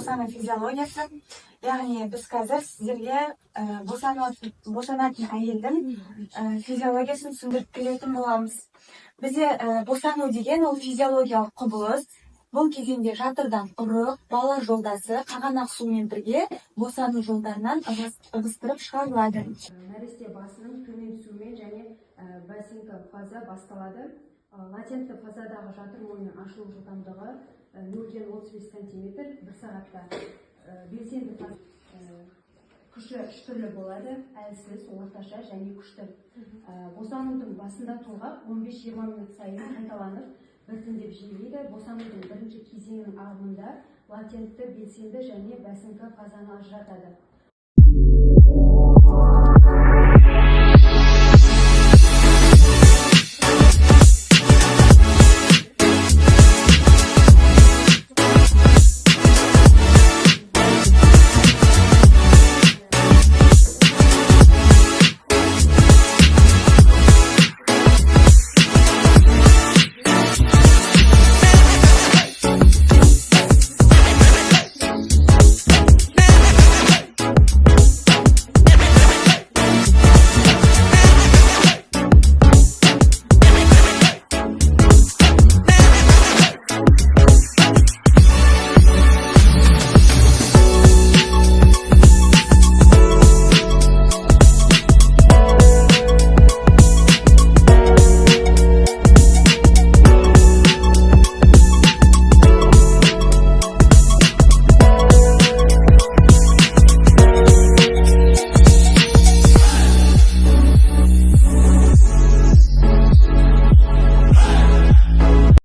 босану физиологиясы. Яғни біз қазір сіздерге босанатын әйелдің физиологиясын түсіндіріп келетін боламыз. Бізде босану деген ол физиологиялық құбылыс. Бұл кезеңде жатырдан ұрық, бала жолдасы қағанақ сумен бірге босану жолдарынан ығыстырып шығарылады. Нәресте басының төмен түсуімен және бассейнгі фаза басталады. Латентті фазадағы жатыр мойнының ашылу жылдамдығы 0-ден 35 см бір сағатта. Белсенді фаза күші үш түрлі болады: әлсіз, орташа және күшті. Босанудың басында толғақ 15-20 минут сайын қайталанып, біртіндеп жиілейді. Босанудың бірінші кезеңінің ағымында латентті, белсенді және бәсіңкі фазаны ажыратады.